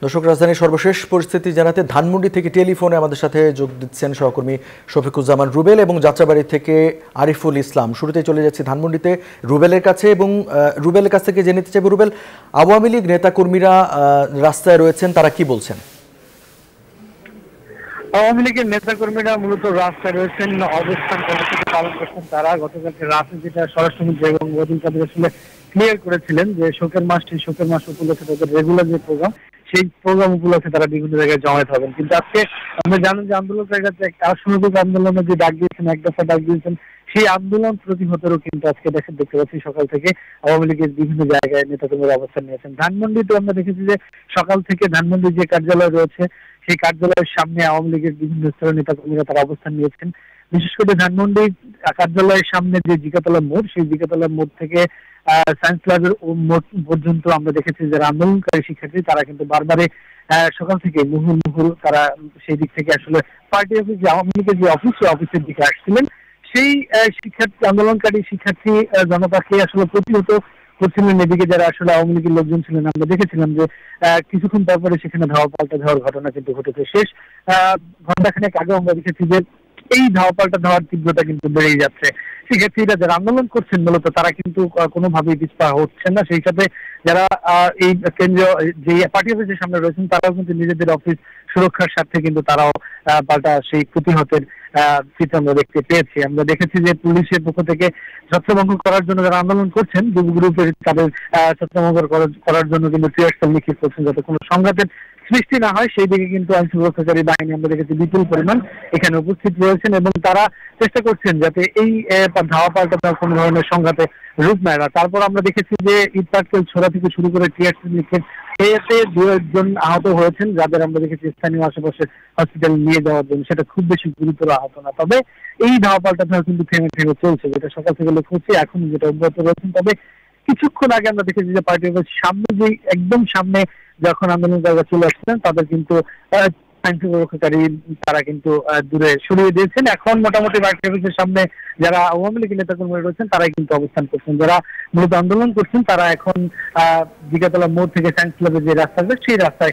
দর্শক, রাজধানীর সর্বশেষ পরিস্থিতি জানাতে ধানমন্ডি থেকে টেলিফোনে আমাদের সাথে যোগ দিচ্ছেন সহকর্মী শফিকুজ্জামান রুবেল এবং যাত্রাবাড়ি থেকে আরিফুল ইসলাম। শুরুতেই চলে যাচ্ছি ধানমন্ডিতে রুবেলের কাছে এবং রুবেলের কাছ থেকে জেনে নিতে চাইব, রুবেল, আওয়ামী লীগ নেতাকর্মীরা রাস্তায় রয়েছেন, তারা কি বলছেন? আওয়ামী লীগের নেতাকর্মীরা মূলত রাস্তায় রয়েছেন, অবস্থান কর্মসূচি পালন করছেন। তারা গতকালকে রাতে যেটা স্বরাষ্ট্রমন্ত্রী এবং ওয়াদুল কাদের আসলে ক্লিয়ার করেছিলেন যে শোকের মাস উপলক্ষে তাদের রেগুলার যে প্রোগ্রাম, সেই প্রোগ্রাম উপলক্ষে তারা বিভিন্ন জায়গায় জমায়েত হবেন। কিন্তু আজকে আমরা জানেন যে আন্দোলনকারীরা যে অসামরিক আন্দোলনের যে ডাক দিয়েছেন, এক দফা ডাক দিয়েছেন, সেই আন্দোলন প্রতিহতেরও কিন্তু আজকে দেখতে পাচ্ছি সকাল থেকে আওয়ামী লীগের বিভিন্ন জায়গায় নেতাকর্মীরা অবস্থান নিয়েছেন। ধানমন্ডিতে আমরা দেখেছি যে সকাল থেকে ধানমন্ডির যে কার্যালয় রয়েছে, সেই কার্যালয়ের সামনে আওয়ামী লীগের বিভিন্ন স্তরের নেতাকর্মীরা তারা অবস্থান নিয়েছেন। বিশেষ করে ধানমন্ডি কার্যালয়ের সামনে যে জিকাতলা মোড়, সেই জিকাতলা মোড় থেকে সায়েন্স ল্যাবের মোড় পর্যন্ত আমরা দেখেছি যারা আন্দোলনকারী শিক্ষার্থী তারা কিন্তু বারবারে সকাল থেকে মুহুর্মুহুর তারা সেই দিক থেকে আসলে পার্টি অফিস, যে আওয়ামী লীগের যে অফিস, সেই অফিসের দিকে আসছিলেন। সেই শিক্ষার্থী আন্দোলনকারী শিক্ষার্থী জনতাকে আসলে প্রতিহত করছিলেন। এদিকে যারা আসলে আওয়ামী লীগের লোকজন ছিলেন, আমরা দেখেছিলাম যে কিছুক্ষণ পরে সেখানে ধাওয়া পাল্টা ধাওয়ার ঘটনা কিন্তু ঘটেছে। শেষ ঘন্টাখানেক আগে আমরা দেখেছি যে এই ধাওয়া পাল্টা ধাওয়ার তীব্রতা কিন্তু বেড়েই যাচ্ছে। শিক্ষার্থীরা যারা আন্দোলন করছেন মূলত তারা কিন্তু কোনোভাবেই পিছপা হচ্ছেন না। সেই সাথে যারা এই কেন্দ্রীয় যে পার্টি অফিসের সামনে রয়েছেন তারাও কিন্তু নিজেদের অফিস সুরক্ষার স্বার্থে কিন্তু তারাও পাল্টা সেই প্রতিহতের চিত্র আমরা দেখতে পেয়েছি। আমরা দেখেছি যে পুলিশের পক্ষ থেকে ছত্রভঙ্গ করার জন্য যারা আন্দোলন করছেন, যুব গ্রুপের তাদের ছত্রভঙ্গ করার জন্য কিন্তু টিয়ারশেল নিক্ষেপ করছেন যাতে কোনো সংঘাতের সৃষ্টি না হয়। সেই দিকে কিন্তু আইন সুরক্ষাকারী বাহিনী আমরা দেখেছি বিপুল পরিমাণ এখানে উপস্থিত রয়েছেন এবং তারা চেষ্টা করছেন যাতে এই ধাওয়া পাল্টা কোনো ধরনের সংঘাতে রূপ নেয় না। তারপর আমরা দেখেছি যে ইট পাটকেল ছোড়া থেকে শুরু করে টিয়ারশেল নিক্ষেপ, এতে 2 জন আহত হয়েছেন, যাদের আমরা দেখেছি স্থানীয় আশেপাশে হসপিটাল নিয়ে যাওয়ার জন্য। সেটা খুব বেশি গুরুতর আহত না। তবে এই ধাওয়া পাল্টা কিন্তু থেমে চলছে, যেটা সকাল থেকে লক্ষ্য হচ্ছে, এখন যেটা অব্যাহত রয়েছেন। তবে কিছুক্ষণ আগে আমরা দেখেছি যে পার্টি অফিসের সামনে, যে একদম সামনে যখন আন্দোলনকারীরা চলে আসছেন, তাদের কিন্তু আইন সুরক্ষাকারী তারা কিন্তু দূরে সরিয়ে দিয়েছেন। এখন মোটামুটি পার্টি অফিসের সামনে যারা আওয়ামী লীগের নেতাকর্মীরা রয়েছেন তারাই কিন্তু অবস্থান করছেন। যারা মূলত আন্দোলন করছেন তারা এখন জিগাতলা মোড় থেকে সায়েন্স ক্লাবের যে রাস্তা আছে সেই রাস্তায়